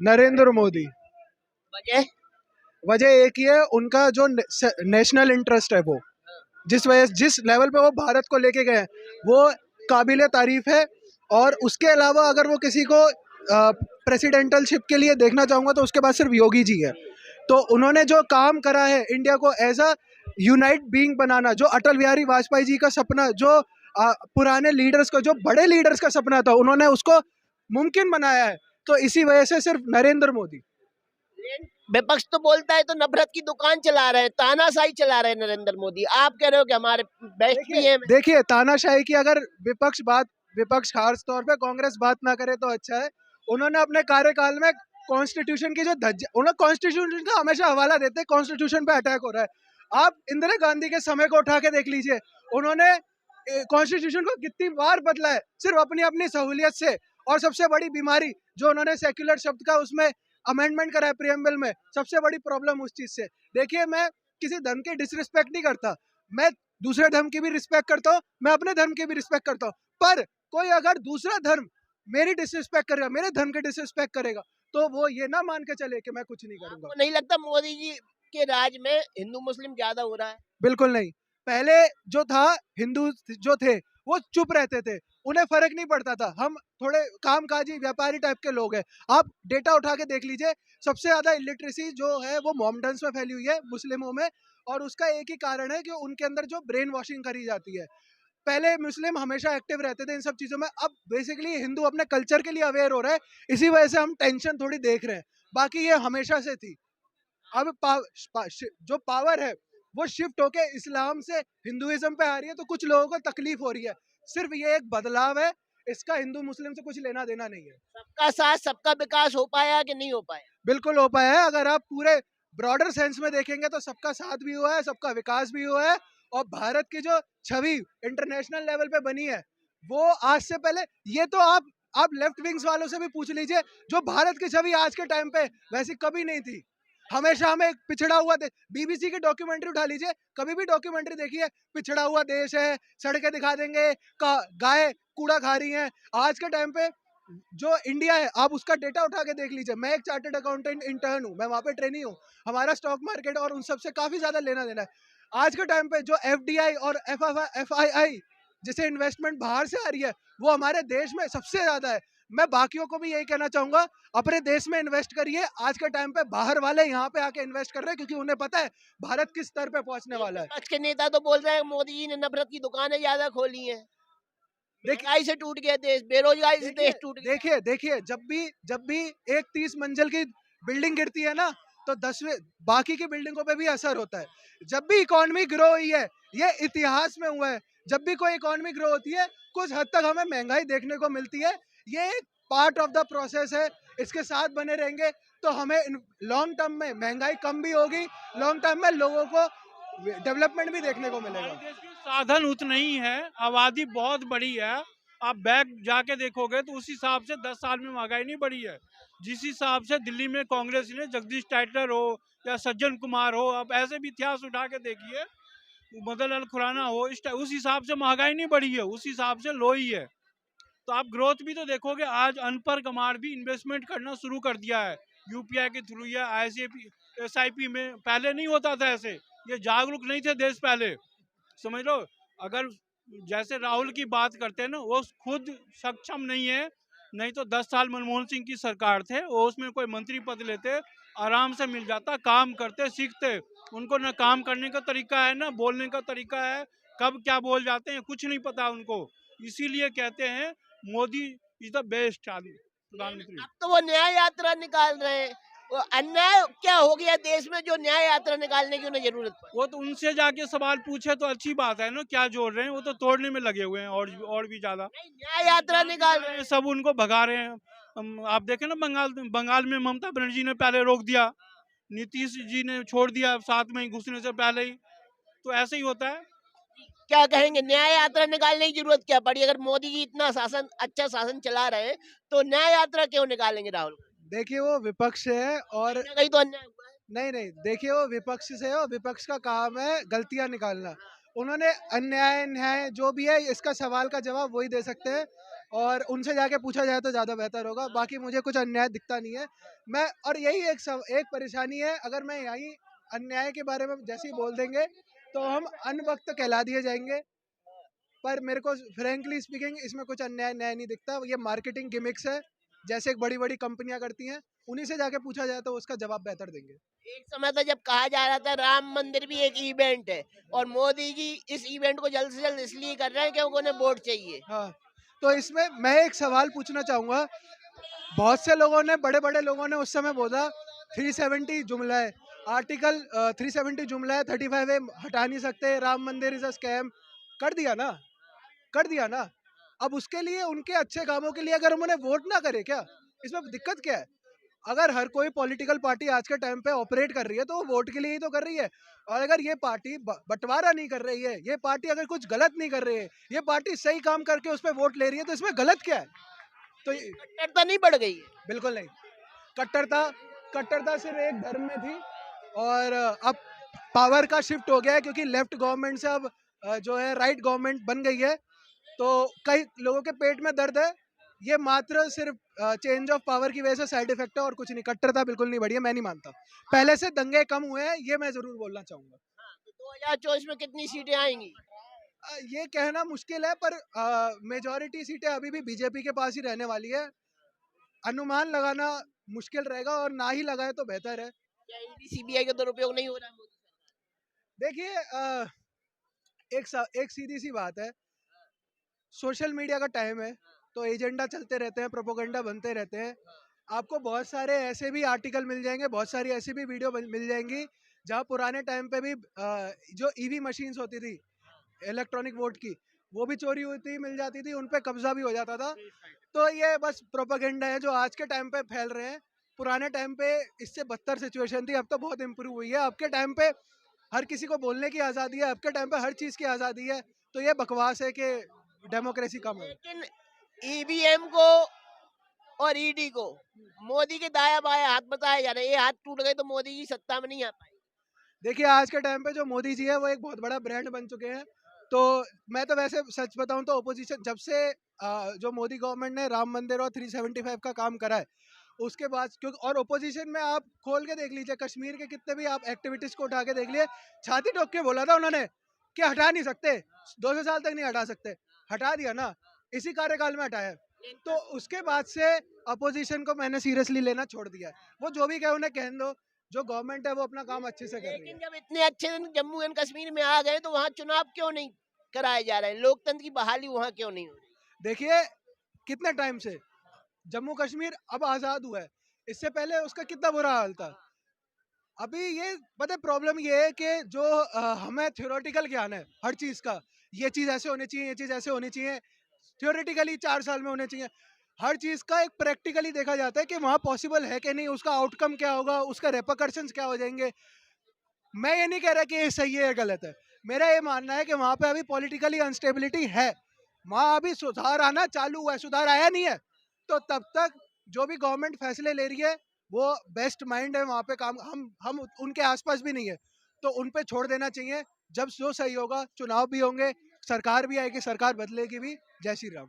नरेंद्र मोदी। वजह? वजह एक ही है, उनका जो नेशनल इंटरेस्ट है, वो जिस लेवल पे वो भारत को लेके गए हैं, वो काबिले तारीफ है। और उसके अलावा अगर वो किसी को प्रेसिडेंटलशिप के लिए देखना चाहूँगा तो उसके बाद सिर्फ योगी जी है। तो उन्होंने जो काम करा है इंडिया को एज अ यूनाइट बीइंग बनाना, जो अटल बिहारी वाजपेयी जी का सपना, जो पुराने लीडर्स का, जो बड़े लीडर्स का सपना था, उन्होंने उसको मुमकिन बनाया है। तो इसी वजह से सिर्फ नरेंद्र मोदी। विपक्ष तो बोलता है तो नफरत की दुकान चला रहे हैं, तानाशाही चला रहे हैं नरेंद्र मोदी। आप कह रहे हो कि हमारे बेस्ट भी हैं। देखिए तानाशाही की अगर विपक्ष खास तौर पे कांग्रेस बात ना करे तो अच्छा है। उन्होंने अपने कार्यकाल में कॉन्स्टिट्यूशन की जो उन्होंने कॉन्स्टिट्यूशन का हमेशा हवाला देते, कॉन्स्टिट्यूशन पे अटैक हो रहा है। आप इंदिरा गांधी के समय को उठा के देख लीजिए, उन्होंने कॉन्स्टिट्यूशन को कितनी बार बदला है, सिर्फ अपनी अपनी सहूलियत से। और सबसे बड़ी बीमारी जो उन्होंने सेक्युलर शब्द का उसमें अमेंडमेंट करा है प्रियम्बल में, सबसे बड़ी प्रॉब्लम उस चीज से। देखिए मैं किसी धर्म की डिसरिस्पेक्ट नहीं करता, मैं दूसरे धर्म की भी रिस्पेक्ट करता हूँ, मैं अपने धर्म की भी रिस्पेक्ट करता हूँ। पर कोई अगर दूसरा धर्म मेरी डिसरिस्पेक्ट करेगा, मेरे धर्म की डिसरिस्पेक्ट करेगा, तो वो ये ना मान के चले कि मैं कुछ नहीं करूंगा। आपको नहीं लगता मोदी जी के राज में हिंदू मुस्लिम ज्यादा हो रहा है? बिल्कुल नहीं। पहले जो था, हिंदू जो थे वो चुप रहते थे, उन्हें फर्क नहीं पड़ता था। हम थोड़े कामकाजी व्यापारी टाइप के लोग हैं। आप डेटा उठा के देख लीजिए, सबसे ज्यादा इलिटरेसी जो है वो मोमडन्स में फैली हुई है, मुस्लिमों में। और उसका एक ही कारण है कि उनके अंदर जो ब्रेन वॉशिंग करी जाती है। पहले मुस्लिम हमेशा एक्टिव रहते थे इन सब चीजों में, अब बेसिकली हिंदू अपने कल्चर के लिए अवेयर हो रहा है, इसी वजह से हम टेंशन थोड़ी देख रहे हैं। बाकी ये हमेशा से थी। अब जो पावर है वो शिफ्ट होके इस्लाम से हिंदुइज्म पे आ रही है, तो कुछ लोगों को तकलीफ हो रही है। सिर्फ ये एक बदलाव है, इसका हिंदू मुस्लिम से कुछ लेना देना नहीं है। सबका साथ सबका विकास हो पाया कि नहीं हो पाया? बिल्कुल हो पाया है। अगर आप पूरे ब्रॉडर सेंस में देखेंगे तो सबका साथ भी हुआ है, सबका विकास भी हुआ है। और भारत की जो छवि इंटरनेशनल लेवल पे बनी है, वो आज से पहले, ये तो आप लेफ्ट विंग्स वालों से भी पूछ लीजिए, जो भारत की छवि आज के टाइम पे वैसी कभी नहीं थी। हमेशा हमें एक पिछड़ा हुआ बीबीसी की डॉक्यूमेंट्री उठा लीजिए, कभी भी डॉक्यूमेंट्री देखिए, पिछड़ा हुआ देश है, सड़कें दिखा देंगे, गाय कूड़ा खा रही हैं। आज के टाइम पे जो इंडिया है, आप उसका डेटा उठा के देख लीजिए। मैं एक चार्टर्ड अकाउंटेंट इंटर्न हूँ, मैं वहाँ पे ट्रेनी हूँ। हमारा स्टॉक मार्केट और उन सबसे काफी ज्यादा लेना देना है। आज के टाइम पे जो एफडीआई और एफआईआई जैसे इन्वेस्टमेंट बाहर से आ रही है, वो हमारे देश में सबसे ज्यादा है। मैं बाकियों को भी यही कहना चाहूंगा, अपने देश में इन्वेस्ट करिए। आज के टाइम पे बाहर वाले यहाँ पे आके इन्वेस्ट कर रहे हैं, क्योंकि उन्हें पता है भारत किस स्तर पे पहुंचने वाला है। विपक्ष के नेता तो बोल रहे हैं मोदी जी ने नफरत की दुकानें ज्यादा खोली हैं, महंगाई से टूट गया देश, बेरोजगारी से देश टूट गया। देखिए जब भी एक 30 मंजिल की बिल्डिंग गिरती है ना, तो 10वें बाकी की बिल्डिंगों पे भी असर होता है। जब भी इकोनॉमी ग्रो हुई है, ये इतिहास में हुआ है, जब भी कोई इकोनॉमी ग्रो होती है, कुछ हद तक हमें महंगाई देखने को मिलती है। ये एक पार्ट ऑफ द प्रोसेस है। इसके साथ बने रहेंगे तो हमें लॉन्ग टर्म में महंगाई कम भी होगी, लॉन्ग टर्म में लोगों को डेवलपमेंट भी देखने को मिलेगा। देश के साधन उतने ही है, आबादी बहुत बड़ी है। आप बैग जाके देखोगे तो उस हिसाब से 10 साल में महंगाई नहीं बढ़ी है। जिस हिसाब से दिल्ली में कांग्रेस ने जगदीश टाइटलर हो या सज्जन कुमार हो, आप ऐसे भी इतिहास उठा के देखिए, मदन लाल खुराना हो, उस हिसाब से महंगाई नहीं बढ़ी है, उस हिसाब से लो ही है। तो आप ग्रोथ भी तो देखोगे, आज अनपर कमार भी इन्वेस्टमेंट करना शुरू कर दिया है यूपीआई के थ्रू या SIP में। पहले नहीं होता था ऐसे, ये जागरूक नहीं थे देश पहले, समझ लो। अगर जैसे राहुल की बात करते हैं ना, वो खुद सक्षम नहीं है। नहीं तो 10 साल मनमोहन सिंह की सरकार थे, वो उसमें कोई मंत्री पद लेते, आराम से मिल जाता, काम करते सीखते। उनको ना काम करने का तरीका है, ना बोलने का तरीका है, कब क्या बोल जाते हैं कुछ नहीं पता उनको। इसीलिए कहते हैं मोदी इज द बेस्ट आदमी प्रधानमंत्री। अब तो वो न्याय यात्रा निकाल रहे हैं। वो अन्याय क्या हो गया देश में जो न्याय यात्रा निकालने की उन्हें जरूरत पड़ी? वो तो उनसे जाके सवाल पूछे तो अच्छी बात है ना, क्या जोड़ रहे हैं, वो तो तोड़ने में लगे हुए हैं और भी ज्यादा। न्याय यात्रा निकाल रहे हैं। सब उनको भगा रहे हैं। आप देखें ना, बंगाल में ममता बनर्जी ने पहले रोक दिया, नीतीश जी ने छोड़ दिया 7 मई घुसने से पहले ही। तो ऐसे ही होता है। क्या कहेंगे, न्याय यात्रा निकालने की जरूरत क्या पड़ी? अगर मोदी जी इतना अच्छा शासन चला रहे हैं तो न्याय यात्रा क्यों निकालेंगे राहुल? देखिए वो विपक्ष है और कहीं तो अन्याय हुआ है। नहीं, देखिए वो विपक्ष से है, और विपक्ष का काम है गलतियां निकालना। उन्होंने अन्याय न्याय जो भी है, इसका सवाल का जवाब वही दे सकते हैं और उनसे जाके पूछा जाए तो ज़्यादा बेहतर होगा। बाकी मुझे कुछ अन्याय दिखता नहीं है। मैं और यही एक परेशानी है, अगर मैं यहीं अन्याय के बारे में जैसे ही बोल देंगे तो हम अनवक्त कहला दिए जाएंगे। पर मेरे को फ्रैंकली स्पीकिंग इसमें कुछ अन्याय न्याय नहीं दिखता। ये मार्केटिंग गिमिक्स है, जैसे एक बड़ी-बड़ी कंपनियाँ करती हैं, उन्हीं से जाके पूछा जाए तो उसका जवाब बेहतर देंगे। एक समय था जब कहा जा रहा था राम मंदिर भी एक इवेंट है और मोदी जी इस इवेंट को जल्द से जल्द इसलिए कर रहे हैं क्योंकि उन्हें वोट चाहिए। हाँ, तो इसमें मैं एक सवाल पूछना चाहूँगा। बहुत से लोगों ने, बड़े-बड़े लोगों ने उस समय बोला 370 जुमला है, आर्टिकल 370 जुमला है, 35 ए हटा नहीं सकते, राम मंदिर इज़ अ स्कैम। कर दिया ना, कर दिया ना। अब उसके लिए, उनके अच्छे कामों के लिए अगर हम उन्हें वोट ना करें क्या? इसमें दिक्कत क्या है? अगर हर कोई पॉलिटिकल पार्टी आज के टाइम पे ऑपरेट कर रही है तो वो वोट के लिए ही तो कर रही है। और अगर ये पार्टी बंटवारा नहीं कर रही है, ये पार्टी अगर कुछ गलत नहीं कर रही है, ये पार्टी सही काम करके उस पे वोट ले रही है, तो इसमें गलत क्या है? तो कट्टरता नहीं बढ़ गई है। बिल्कुल नहीं। कट्टरता कट्टरता सिर्फ एक धर्म में थी और अब पावर का शिफ्ट हो गया है, क्योंकि लेफ्ट गवर्नमेंट से अब जो है राइट गवर्नमेंट बन गई है। तो कई लोगों के पेट में दर्द है। ये मात्र सिर्फ चेंज ऑफ पावर की वजह से साइड इफेक्ट है और कुछ नहीं। कट्टरता बिल्कुल नहीं बढ़ी है, मैं नहीं मानता। पहले से दंगे कम हुए हैं, ये मैं जरूर बोलना चाहूंगा। तो 2024 में कितनी सीटें आएंगी? ये कहना मुश्किल है, पर मेजॉरिटी सीटें अभी भी बीजेपी के पास ही रहने वाली है। अनुमान लगाना मुश्किल रहेगा, और ना ही लगाए तो बेहतर है। क्या ईडी सीबीआई का दुरुपयोग नहीं हो रहा है मोदी सरकार? देखिए, एक सीधी सी बात है। सोशल मीडिया का टाइम है, तो एजेंडा चलते रहते हैं, प्रोपोगंडा बनते रहते हैं। आपको बहुत सारे ऐसे भी आर्टिकल मिल जाएंगे, बहुत सारी ऐसी भी वीडियो मिल जाएंगी जहाँ पुराने टाइम पे भी जो ईवी मशीन्स होती थी इलेक्ट्रॉनिक वोट की, वो भी चोरी होती मिल जाती थी, उन पे कब्जा भी हो जाता था। तो ये बस प्रोपेगेंडा है जो आज के टाइम पे फैल रहे हैं। पुराने टाइम पे इससे बदतर सिचुएशन थी, अब तो बहुत इम्प्रूव हुई है। आपके टाइम पे हर किसी को बोलने की आज़ादी है, आपके टाइम पे हर चीज़ की आज़ादी है। तो ये बकवास है कि डेमोक्रेसी कम है। लेकिन ईवीएम को और ईडी को मोदी के दाया बाया हाथ बताया जा रहा है। ये हाथ टूट गए तो मोदी जी सत्ता में नहीं आ पाएंगे। देखिए, आज के टाइम पे जो मोदी जी है वो एक बहुत बड़ा ब्रांड बन चुके हैं। तो मैं तो वैसे सच बताऊं तो ओपोजिशन जब से जो मोदी गवर्नमेंट ने राम मंदिर और 375 का काम करा है, उसके बाद क्योंकि, और ओपोजिशन में आप खोल के देख लीजिए, कश्मीर के कितने भी आप एक्टिविटीज को उठा के देख लिए, छाती ठोक के बोला था उन्होंने कि हटा नहीं सकते, 200 साल तक नहीं हटा सकते। हटा दिया ना, इसी कार्यकाल में हटाया। तो उसके बाद से अपोजिशन को मैंने सीरियसली लेना छोड़ दिया है। वो जो भी कहे उन्हें कहने दो, जो गवर्नमेंट है वो अपना काम अच्छे से कर रही लेकिन है। जब इतने अच्छे दिन जम्मू एंड कश्मीर में आ गए तो वहाँ चुनाव क्यों नहीं कराए जा रहे हैं? लोकतंत्र की बहाली वहाँ क्यों नहीं हो रही? देखिए, कितने टाइम से जम्मू कश्मीर अब आज़ाद हुआ है, इससे पहले उसका कितना बुरा हाल था। अभी ये पता है, प्रॉब्लम ये है कि जो हमें थ्योरेटिकल ज्ञान है हर चीज़ का, ये चीज़ ऐसे होनी चाहिए, ये चीज़ ऐसे होनी चाहिए, थ्योरेटिकली 4 साल में होने चाहिए। हर चीज़ का एक प्रैक्टिकली देखा जाता है कि वहाँ पॉसिबल है कि नहीं, उसका आउटकम क्या होगा, उसका रेपरकशंस क्या हो जाएंगे। मैं ये नहीं कह रहा कि ये सही है या गलत है। मेरा ये मानना है कि वहाँ पे अभी पॉलिटिकली अनस्टेबिलिटी है। वहाँ अभी सुधार आना चालू हुआ है, सुधार आया नहीं है। तो तब तक जो भी गवर्नमेंट फैसले ले रही है, वो बेस्ट माइंड है वहाँ पे काम, हम उनके आसपास भी नहीं है। तो उन पे छोड़ देना चाहिए। जब जो सही होगा, चुनाव भी होंगे, सरकार भी आएगी, सरकार बदलेगी भी। जय श्री राम।